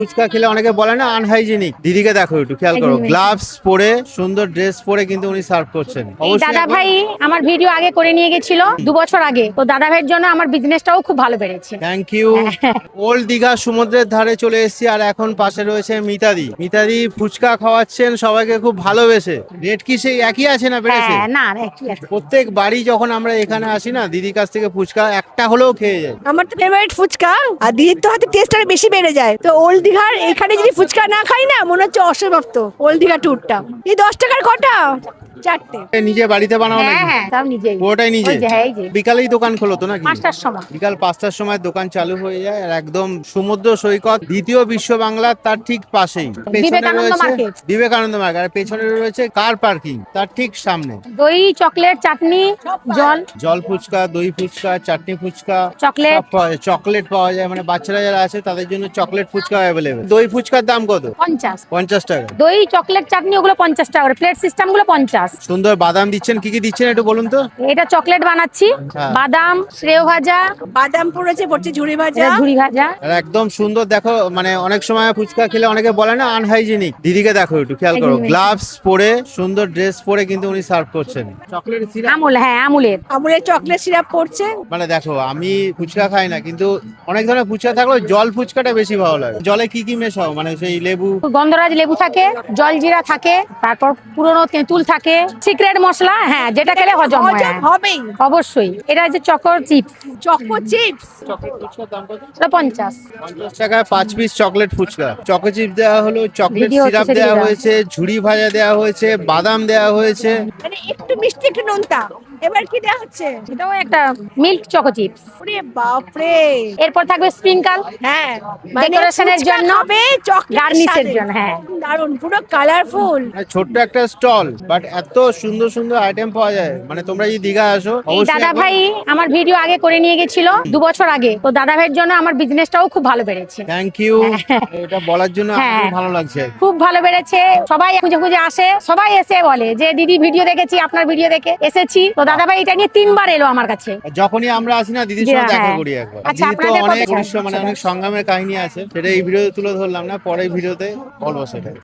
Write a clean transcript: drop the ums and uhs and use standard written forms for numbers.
ফুচকা খেলে অনেকে বলে না আনহাইজেনিক, দিদিকে দেখো একটু খেয়াল করো, গ্লাভস পরে সুন্দর ড্রেস পরে কিন্তু উনি সার্ভ করছেন। এই দাদা ভাই আমার ভিডিও আগে করে নিয়ে গেছিল 2 বছর আগে, তো দাদা ভাইয়ের জন্য আমার বিজনেসটাও খুব ভালো বেড়েছে। Thank you. ওল্ড দীঘা সমুদ্রের ধারে চলে এসেছি, আর এখন পাশে রয়েছে মিতাদি। মিতাদি ফুচকা খাওয়াচ্ছেন সবাইকে খুব ভালোবেসে। রেট কি সেই একই আছে না বেড়েছে? না একই আছে। প্রত্যেক বাড়ি যখন আমরা এখানে আসি না, দিদির কাছ থেকে ফুচকা একটা হলেও খেয়ে যাই। আমার তো ফেভারিট ফুচকা, আর দিদির তো হাতে টেস্ট আরো বেশি বেড়ে যায়। তো ওল্ড দীঘার এখানে যদি ফুচকা না খাই না, মনে হচ্ছে অসমাপ্ত ওল্ড দীঘা ট্যুরটা। এই 10 টাকার কটা, 4টে। নিজে বাড়িতে বানাও নাকি? হ্যাঁ সব নিজেই। পুরোটাই নিজে? ওই যে, হ্যাঁ, এই যে। বিকালেই দোকান খোলো তো নাকি? 5টার সময়। বিকাল 5টার সময় দোকান চালু হয়ে যায়, আর একদম সমুদ্র সৈকত, দ্বিতীয় বিশ্ব বাংলার তার ঠিক পাশেই। পেছনে বিবেকানন্দ রয়েছে মার্কেট। বিবেকানন্দ মার্কেট, আর পেছনে রয়েছে কার পার্কিং, তার ঠিক সামনে। দই, চকলেট, চাটনি, জল। জল ফুচকা, দই ফুচকা, চাটনি ফুচকা, চকলেট। সব পাওয়া যায়। চকলেট পাওয়া যায়, মানে বাচ্চারা যারা আছে তাদের জন্য চকলেট ফুচকা অ্যাভেলেবেল। দই ফুচকার দাম কত? 50। 50 টাকা। দই, চকলেট, চাটনি ওগুলো 50 টাকা করে। প্লেট সিস্টেম গুলো 50। সুন্দর বাদাম দিচ্ছেন, কি কি দিচ্ছেন একটু বলুন তো। এটা চকলেট বানাচ্ছি, হ্যাঁ। বাদাম, শ্রেয় ভাজা, বাদাম পড়ছে ঝুড়ি ভাজা। এটা ঝুড়ি ভাজা। আর একদম সুন্দর দেখো, মানে অনেক সময় ফুচকা খেলে অনেকে বলে না আনহাইজেনিক, দিদিকে দেখো একটু খেয়াল করো, একদমই। গ্লাভস পরে সুন্দর ড্রেস পরে কিন্তু উনি সার্ভ করছেন। চকলেট সিরাপ, আমুল, হ্যাঁ আমুলের। আমুলের চকলেট সিরাপ পড়ছে। মানে দেখো আমি ফুচকা খাই না, কিন্তু অনেক ধরনের ফুচকা থাকলেও জল ফুচকাটা বেশি ভালো লাগে। জলে কি কি মেশাও, মানে সেই লেবু? গন্ধরাজ লেবু থাকে, জলজিরা থাকে, তারপর পুরনো তেঁতুল থাকে, সিক্রেট মশলা, হ্যাঁ যেটা খেলে হজম হয়। হজম হবেই। অবশ্যই। এটা হচ্ছে choco chips, choco chips. Chocolate ফুচকার দাম কত? এটা 50। 50 টাকায় 5 piece chocolate phuchka. Choco chips দেওয়া হলো, চকলেট ভিডিও হচ্ছে সিরাপ সেদিকে দেওয়া দাও। হয়েছে, ঝুড়ি ভাজা দেওয়া হয়েছে, বাদাম দেওয়া হয়েছে। মানে একটু মিষ্টি একটু নোনতা। এবার কি দেওয়া হচ্ছে? এটাও একটা মিল্ক চকো চিপস। ওরে বাপরে। এরপর থাকবে স্প্রিঙ্কল, হ্যাঁ, ডেকোরেশনের জন্য, গার্নিশের জন্য। হ্যাঁ দারুন, পুরো কালারফুল। মানে ছোট্ট একটা স্টল, বাট এত সুন্দর সুন্দর আইটেম পাওয়া যায়। মানে তোমরা যদি দীঘা আসো এই অবশ্যই দাদা একবার- ভাই আমার ভিডিও আগে করে নিয়ে গেছিল 2 বছর আগে, তো দাদা ভাইয়ের জন্য আমার বিজনেসটাও খুব ভালো বেড়েছে। থ্যাংক ইউ, এটা বলার জন্য হ্যাঁ। আমার ভালো লাগছে। খুব ভালো বেড়েছে। সবাই খুঁজে খুঁজে আসে, সবাই এসে বলে যে দিদি ভিডিও দেখেছি, আপনার ভিডিও দেখে এসেছি। তো দাদা ভাই এটা নিয়ে 3বার এলো আমার কাছে। আর যখনই আমরা আসি না, দিদির সঙ্গে দেখা হ্যাঁ। করি একবার। আচ্ছা, দিদি তো আপনাদের অনেক কবে মানে অনেক সংগ্রামের কাহিনী আছে, সেটা এই ভিডিওতে তুলে ধরলাম না, পরের ভিডিওতে বলবো সেটা।